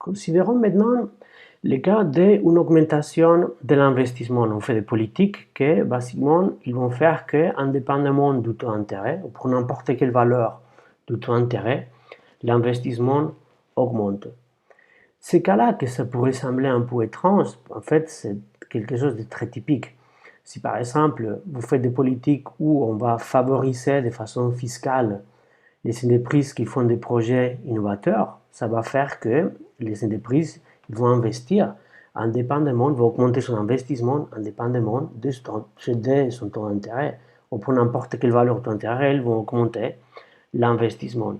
Considérons maintenant le cas d'une augmentation de l'investissement. On fait des politiques que, basiquement, ils vont faire que, indépendamment du taux d'intérêt, ou pour n'importe quelle valeur du taux d'intérêt, l'investissement augmente. Ces cas-là, que ça pourrait sembler un peu étrange, en fait, c'est quelque chose de très typique. Si par exemple, vous faites des politiques où on va favoriser de façon fiscale les entreprises qui font des projets innovateurs, ça va faire que les entreprises vont investir indépendamment, vont augmenter son investissement indépendamment de son taux d'intérêt. Ou pour n'importe quelle valeur de taux d'intérêt, elles vont augmenter l'investissement.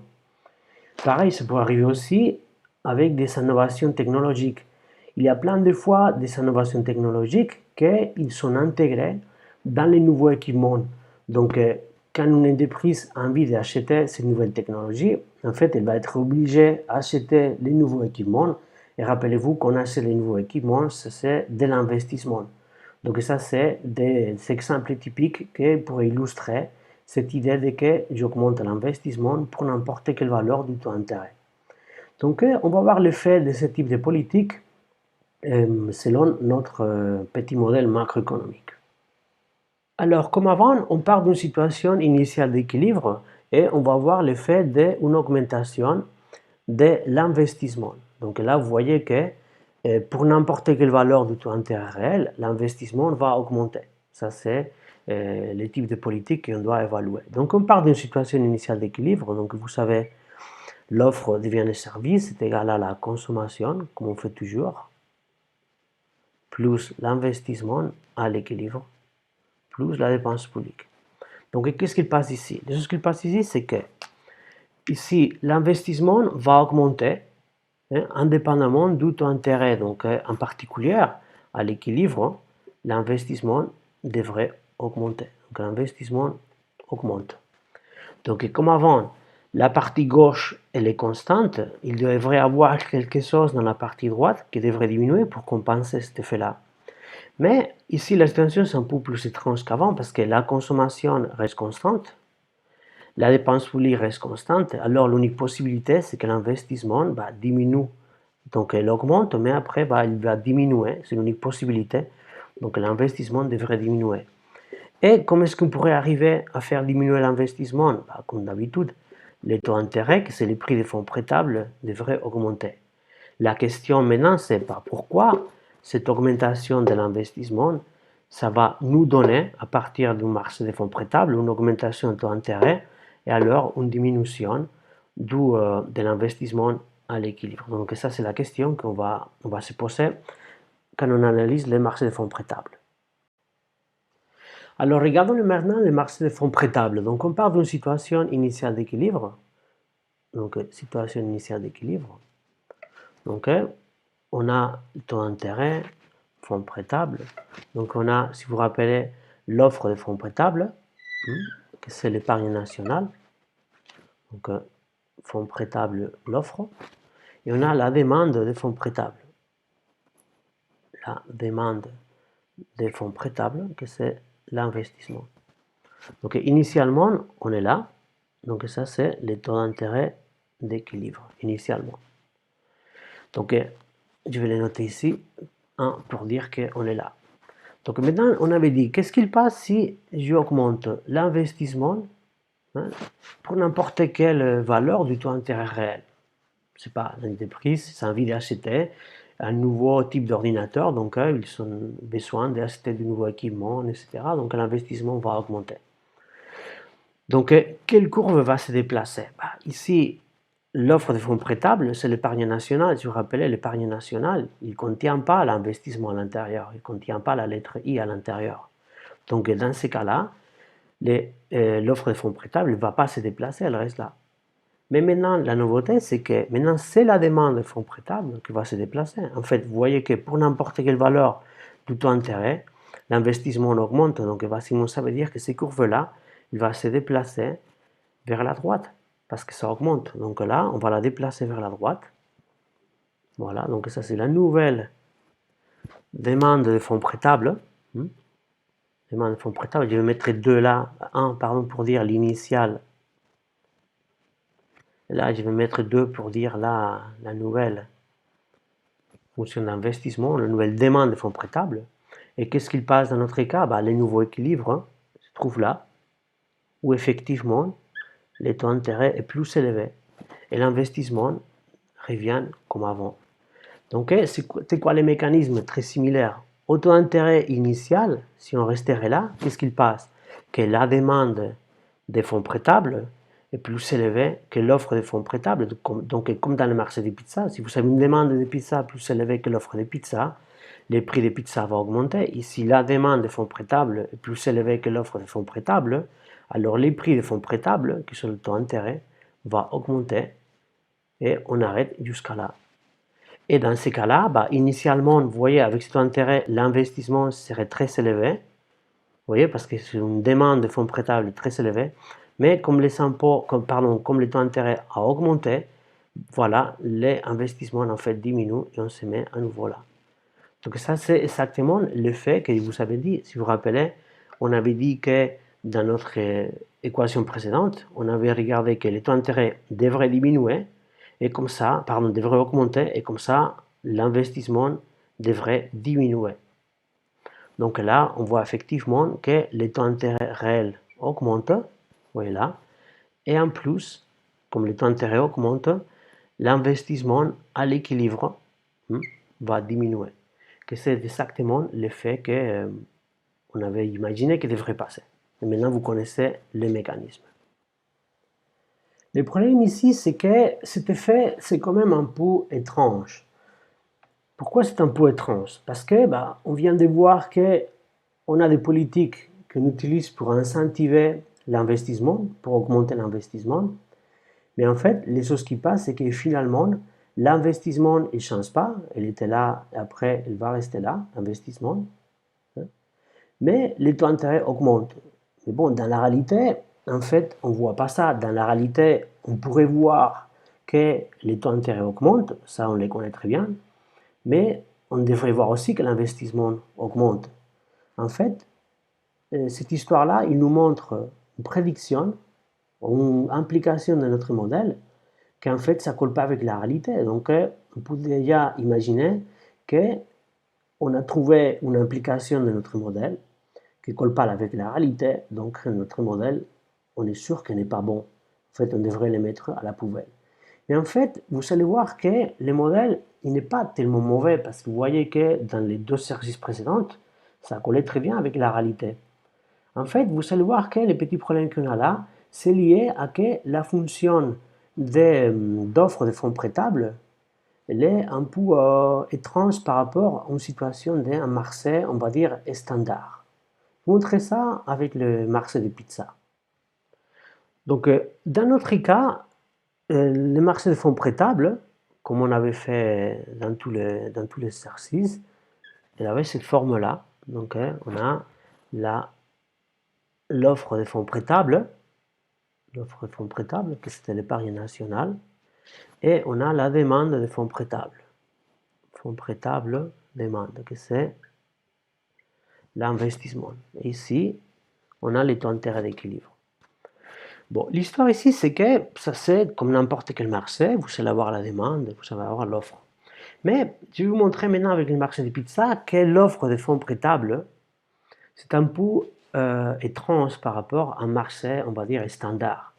Pareil, ça peut arriver aussi avec des innovations technologiques. Il y a plein de fois des innovations technologiques qui sont intégrées dans les nouveaux équipements. Donc, quand une entreprise a envie d'acheter ces nouvelles technologies, en fait, elle va être obligée d'acheter les nouveaux équipements. Et rappelez-vous qu'on achète les nouveaux équipements, c'est de l'investissement. Donc ça, c'est des exemples typiques pour illustrer cette idée de que j'augmente l'investissement pour n'importe quelle valeur du taux d'intérêt. Donc on va voir l'effet de ce type de politique selon notre petit modèle macroéconomique. Alors, comme avant, on part d'une situation initiale d'équilibre et on va voir l'effet d'une augmentation de l'investissement. Donc là, vous voyez que pour n'importe quelle valeur du taux d'intérêt réel, l'investissement va augmenter. Ça, c'est le type de politique qu'on doit évaluer. Donc, on part d'une situation initiale d'équilibre. Donc, vous savez, l'offre devient le service, c'est égal à la consommation, comme on fait toujours, plus l'investissement à l'équilibre, plus la dépense publique. Donc, qu'est-ce qui passe ici? Ce qui passe ici, c'est que ici, l'investissement va augmenter indépendamment du taux d'intérêt. Donc, en particulier, à l'équilibre, l'investissement devrait augmenter. Donc, l'investissement augmente. Donc, comme avant, la partie gauche, elle est constante, il devrait y avoir quelque chose dans la partie droite qui devrait diminuer pour compenser cet effet-là. Mais ici, la situation est un peu plus étrange qu'avant parce que la consommation reste constante, la dépense publique reste constante, alors l'unique possibilité, c'est que l'investissement diminue. Donc elle augmente, mais après il va diminuer, c'est l'unique possibilité. Donc l'investissement devrait diminuer. Et comment est-ce qu'on pourrait arriver à faire diminuer l'investissement? Comme d'habitude, les taux d'intérêt, que c'est les prix des fonds prêtables, devraient augmenter. La question maintenant, c'est pourquoi cette augmentation de l'investissement, ça va nous donner, à partir du marché des fonds prêtables, une augmentation de taux d'intérêt et alors une diminution de l'investissement à l'équilibre. Donc ça, c'est la question qu'on va se poser quand on analyse les marchés des fonds prêtables. Alors, regardons maintenant les marchés des fonds prêtables. Donc, on part d'une situation initiale d'équilibre. Donc, situation initiale d'équilibre. Donc, on a le taux d'intérêt, fonds prêtables. Donc, on a, si vous vous rappelez, l'offre de fonds prêtables, que c'est l'épargne nationale. Donc, fonds prêtables, l'offre. Et on a la demande des fonds prêtables. La demande des fonds prêtables, que c'est l'investissement. Donc initialement, on est là. Donc ça, c'est le taux d'intérêt d'équilibre, initialement. Donc je vais le noter ici, 1, pour dire qu'on est là. Donc maintenant, on avait dit, qu'est-ce qu'il passe si j'augmente l'investissement pour n'importe quelle valeur du taux d'intérêt réel? C'est pas l'entreprise, c'est envie d'acheter un nouveau type d'ordinateur, donc ils ont besoin d'acheter de nouveaux équipements, etc. Donc l'investissement va augmenter. Donc quelle courbe va se déplacer? Ici, l'offre de fonds prêtables, c'est l'épargne nationale. Si vous vous rappelez, l'épargne nationale, il ne contient pas l'investissement à l'intérieur, il ne contient pas la lettre I à l'intérieur. Donc dans ces cas-là, l'offre de fonds prêtables ne va pas se déplacer, elle reste là. Mais maintenant, la nouveauté, c'est que maintenant, c'est la demande de fonds prêtables qui va se déplacer. En fait, vous voyez que pour n'importe quelle valeur du taux d'intérêt, l'investissement augmente. Donc, basiquement, ça veut dire que ces courbes-là, il va se déplacer vers la droite parce que ça augmente. Donc là, on va la déplacer vers la droite. Voilà, donc ça, c'est la nouvelle demande de fonds prêtables. Demande de fonds prêtables, je vais mettre 2 là, 1, pardon, pour dire l'initial. Là, je vais mettre 2 pour dire la nouvelle fonction d'investissement, la nouvelle demande de fonds prêtables. Et qu'est-ce qu'il passe dans notre cas? Le nouveau équilibre se trouve là, où effectivement, le taux d'intérêt est plus élevé et l'investissement revient comme avant. Donc, c'est quoi les mécanismes très similaires? Au taux d'intérêt initial, si on resterait là, qu'est-ce qu'il passe? Que la demande des fonds prêtables est plus élevée que l'offre de fonds prêtables. Donc, comme dans le marché des pizzas, si vous avez une demande de pizza plus élevée que l'offre de pizza, les prix des pizzas vont augmenter. Et si la demande de fonds prêtables est plus élevée que l'offre de fonds prêtables, alors les prix des fonds prêtables, qui sont le taux d'intérêt, va augmenter et on arrête jusqu'à là. Et dans ces cas-là, initialement, vous voyez, avec ce taux d'intérêt, l'investissement serait très élevé. Vous voyez, parce que c'est une demande de fonds prêtables très élevée. Mais comme les impôts, comme le taux d'intérêt a augmenté, voilà, les investissements en fait diminuent et on se met à nouveau là. Donc ça, c'est exactement l'effet que je vous avais dit. Si vous vous rappelez, on avait dit que dans notre équation précédente, on avait regardé que les taux d'intérêt devraient diminuer et comme ça, devrait augmenter et comme ça, l'investissement devrait diminuer. Donc là, on voit effectivement que les taux d'intérêt réels augmentent, vous voyez là, et en plus, comme les taux d'intérêt augmentent, l'investissement à l'équilibre va diminuer. Que c'est exactement l'effet qu'on avait imaginé qu'il devrait passer. Et maintenant, vous connaissez les mécanismes. Le problème ici, c'est que cet effet, c'est quand même un peu étrange. Pourquoi c'est un peu étrange? Parce que on vient de voir qu'on a des politiques qu'on utilise pour incentiver l'investissement, pour augmenter l'investissement. Mais en fait, les choses qui passent, c'est que finalement, l'investissement, il ne change pas. Il était là, et après, il va rester là, l'investissement. Mais les taux d'intérêt augmentent. Mais bon, dans la réalité, en fait, on ne voit pas ça. Dans la réalité, on pourrait voir que les taux d'intérêt augmentent, ça on les connaît très bien, mais on devrait voir aussi que l'investissement augmente. En fait, cette histoire-là, il nous montre une prédiction, une implication de notre modèle, qu'en fait, ça ne colle pas avec la réalité. Donc, on peut déjà imaginer qu'on a trouvé une implication de notre modèle qui ne colle pas avec la réalité, donc notre modèle, on est sûr qu'il n'est pas bon. En fait, on devrait le mettre à la poubelle. Mais en fait, vous allez voir que le modèle, il n'est pas tellement mauvais, parce que vous voyez que dans les deux exercices précédents, ça collait très bien avec la réalité. En fait, vous allez voir que les petits problèmes qu'on a là, c'est lié à que la fonction d'offre de fonds prêtables, elle est un peu étrange par rapport à une situation d'un marché, on va dire, standard. Montrer ça avec le marché des pizzas. Donc, dans notre cas, le marché de fonds prêtables, comme on avait fait dans tous les exercices, il avait cette forme-là. Donc, on a l'offre de fonds prêtables, que c'était l'épargne nationale, et on a la demande de fonds prêtables. Fonds prêtables, demande, que c'est l'investissement. Et ici, on a les taux d'intérêt d'équilibre. Bon, l'histoire ici, c'est que ça c'est comme n'importe quel marché, vous allez avoir la demande, vous allez avoir l'offre. Mais je vais vous montrer maintenant avec le marché des pizzas que l'offre de fonds prêtables, c'est un peu étrange par rapport à un marché, on va dire, standard.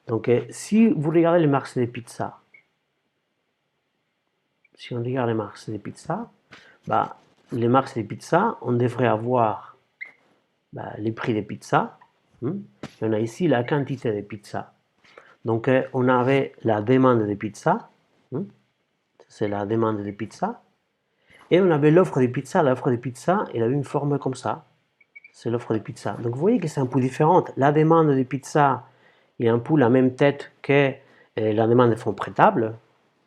Donc, si vous regardez le marché des pizzas, si on regarde le marché des pizzas, le marché des pizzas, on devrait avoir les prix des pizzas. Et on a ici la quantité de pizzas. Donc, on avait la demande de pizza, c'est la demande de pizza, et on avait l'offre de pizza. L'offre de pizza, elle avait une forme comme ça, c'est l'offre de pizza. Donc, vous voyez que c'est un peu différent. La demande de pizza est un peu la même tête que la demande de fonds prêtables,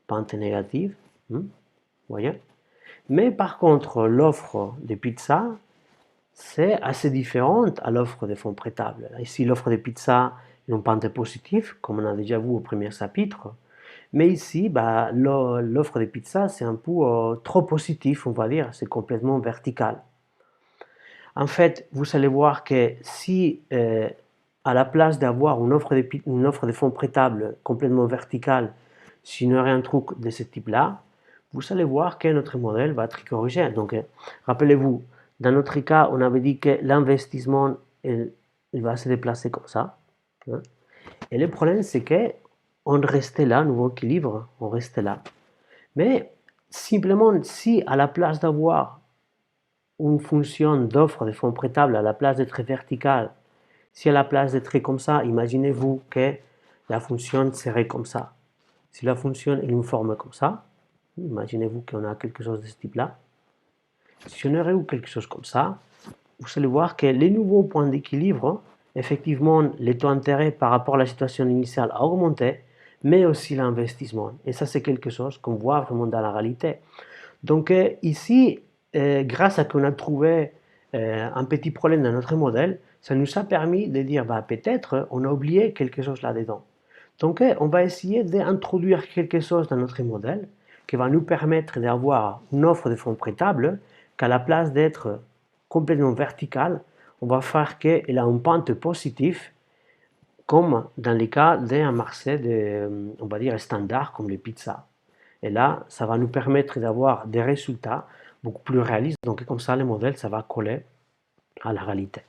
pente négative, vous voyez. Mais par contre, l'offre de pizza, c'est assez différente à l'offre de fonds prêtables. Ici, l'offre de pizza est une pente positive, comme on a déjà vu au premier chapitre. Mais ici, l'offre de pizza, c'est un peu trop positif, on va dire. C'est complètement vertical. En fait, vous allez voir que si, à la place d'avoir une offre de fonds prêtables complètement verticale, si on aurait un truc de ce type-là, vous allez voir que notre modèle va être corrigé. Donc, rappelez-vous, dans notre cas, on avait dit que l'investissement, il va se déplacer comme ça. Hein. Et le problème, c'est qu'on restait là, nouveau équilibre, on restait là. Mais simplement, si à la place d'avoir une fonction d'offre de fonds prêtables, à la place d'être verticale, si à la place d'être comme ça, imaginez-vous que la fonction serait comme ça. Si la fonction est une forme comme ça, imaginez-vous qu'on a quelque chose de ce type-là. Si on aurait eu quelque chose comme ça, vous allez voir que les nouveaux points d'équilibre, effectivement, les taux d'intérêt par rapport à la situation initiale a augmenté, mais aussi l'investissement. Et ça, c'est quelque chose qu'on voit vraiment dans la réalité. Donc ici, grâce à qu'on a trouvé un petit problème dans notre modèle, ça nous a permis de dire, bah, peut-être on a oublié quelque chose là-dedans. Donc on va essayer d'introduire quelque chose dans notre modèle qui va nous permettre d'avoir une offre de fonds prêtables qu'à la place d'être complètement verticale, on va faire qu'elle a une pente positive comme dans les cas d'un marché on va dire standard comme les pizzas. Et là, ça va nous permettre d'avoir des résultats beaucoup plus réalistes. Donc comme ça, le modèle, ça va coller à la réalité.